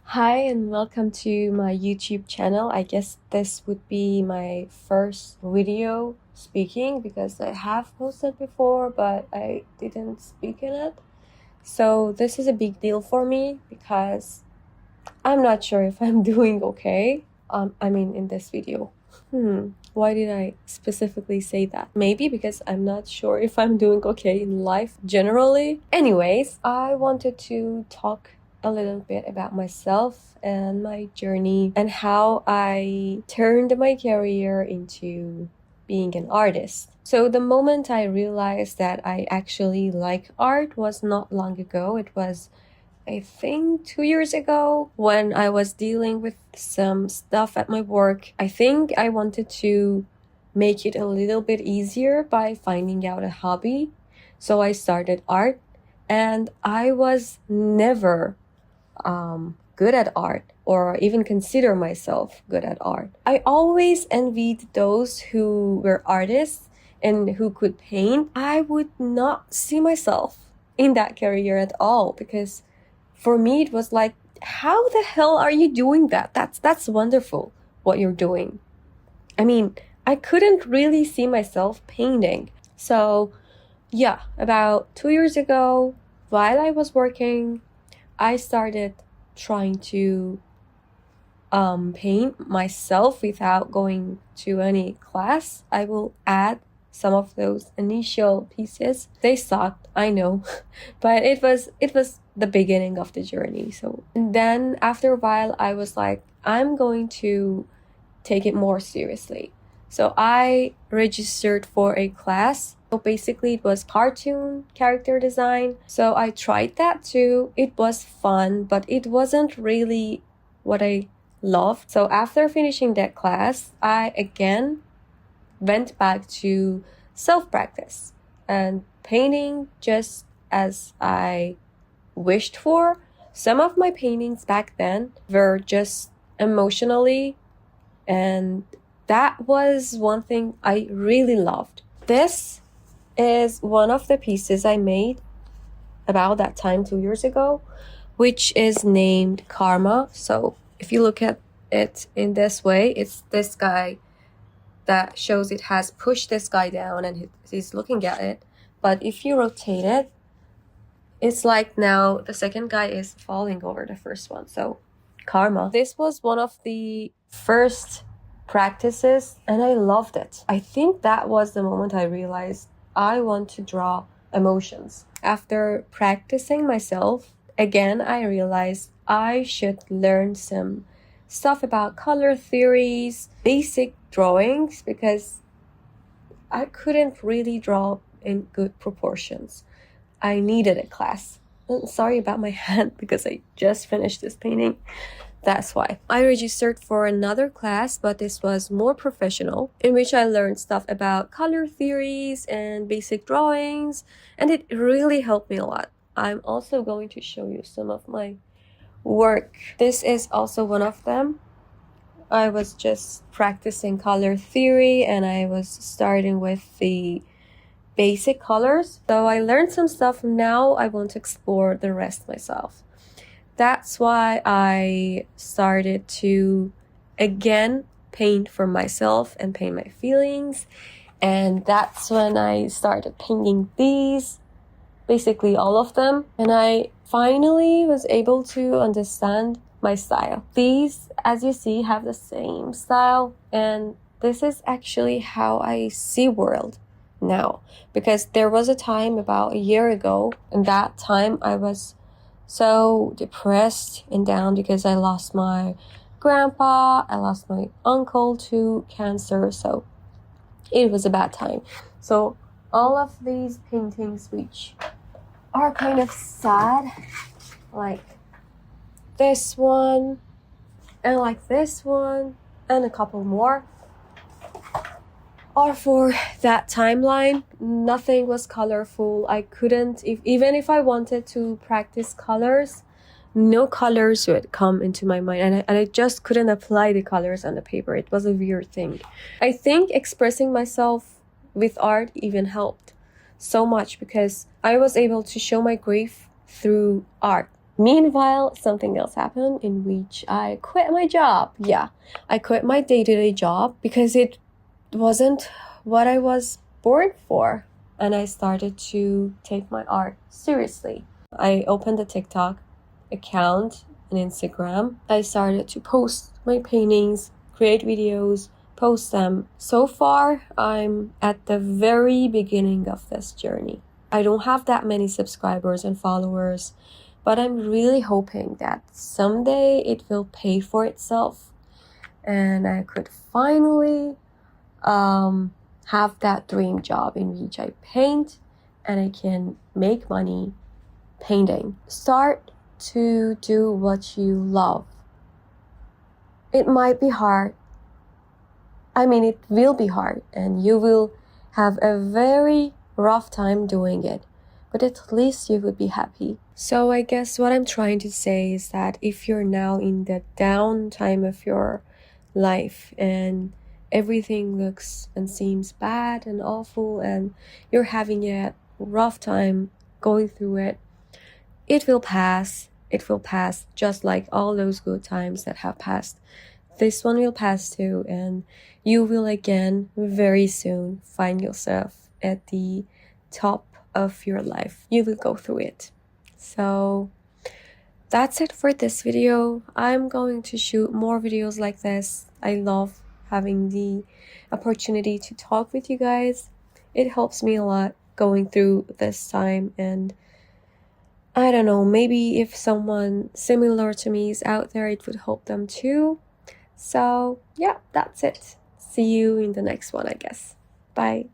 Hi and welcome to my YouTube channel. I guess this would be my first video speaking because I have posted before but I didn't speak in it. So this is a big deal for me because I'm not sure if I'm doing okay. In this video. Why did I specifically say that? Maybe because I'm not sure if I'm doing okay in life generally. Anyways, I wanted to talk a little bit about myself and my journey and how I turned my career into being an artist. So the moment I realized that I actually like art was not long ago. It was I think 2 years ago when I was dealing with some stuff at my work. I think I wanted to make it a little bit easier by finding out a hobby. So I started art and I was never good at art or even consider myself good at art. I always envied those who were artists and who could paint. I would not see myself in that career at all because for me it was like, how the hell are you doing that? That's wonderful what you're doing. I couldn't really see myself painting. So yeah, about 2 years ago, while I was working, I started trying to paint myself without going to any class. I will add some of those initial pieces. They sucked, I know, but it was the beginning of the journey. So and then after a while, I was like, I'm going to take it more seriously. So I registered for a class. So basically, it was cartoon character design. So I tried that too. It was fun, but it wasn't really what I loved. So after finishing that class, I again went back to self practice and painting just as I wished for. Some of my paintings back then were just emotionally, and that was one thing I really loved. This is one of the pieces I made about that time 2 years ago, which is named Karma. So if you look at it in this way, it's this guy that shows it has pushed this guy down and he's looking at it. But if you rotate it, it's like now the second guy is falling over the first one. So karma. This was one of the first practices and I loved it. I think that was the moment I realized I want to draw emotions. After practicing myself, again, I realized I should learn some stuff about color theories, basic drawings, because I couldn't really draw in good proportions. I needed a class. Sorry about my hand because I just finished this painting. That's why. I registered for another class, but this was more professional, in which I learned stuff about color theories and basic drawings, and it really helped me a lot. I'm also going to show you some of my work. This is also one of them. I was just practicing color theory and I was starting with the basic colors. So I learned some stuff. Now I want to explore the rest myself. That's why I started to again paint for myself and paint my feelings. And that's when I started painting these, basically all of them. And I finally was able to understand my style. These, as you see, have the same style. And this is actually how I see world now. Because there was a time about a year ago, and that time I was so depressed and down because I lost my grandpa, I lost my uncle to cancer, so it was a bad time. So all of these paintings which are kind of sad, like this one and like this one and a couple more, are for that timeline. Nothing was colorful. I couldn't, even if I wanted to practice colors, no colors would come into my mind, and I just couldn't apply the colors on the paper. It was a weird thing. I think expressing myself with art even helped so much because I was able to show my grief through art. Meanwhile, something else happened in which I quit my job. Yeah, I quit my day-to-day job because it wasn't what I was born for. And I started to take my art seriously. I opened a TikTok account and Instagram. I started to post my paintings, create videos, post them. So far, I'm at the very beginning of this journey. I don't have that many subscribers and followers, but I'm really hoping that someday it will pay for itself and I could finally have that dream job in which I paint and I can make money painting. Start to do what you love. It might be hard. I mean, it will be hard and you will have a very rough time doing it, but at least you would be happy. So I guess what I'm trying to say is that if you're now in the down time of your life and everything looks and seems bad and awful and you're having a rough time going through it, it will pass. It will pass just like all those good times that have passed. This one will pass too, and you will again very soon find yourself at the top of your life. You will go through it. So that's it for this video. I'm going to shoot more videos like this. I love having the opportunity to talk with you guys. It helps me a lot going through this time, and I don't know, maybe if someone similar to me is out there, it would help them too. So yeah, that's it. See you in the next one, I guess. Bye.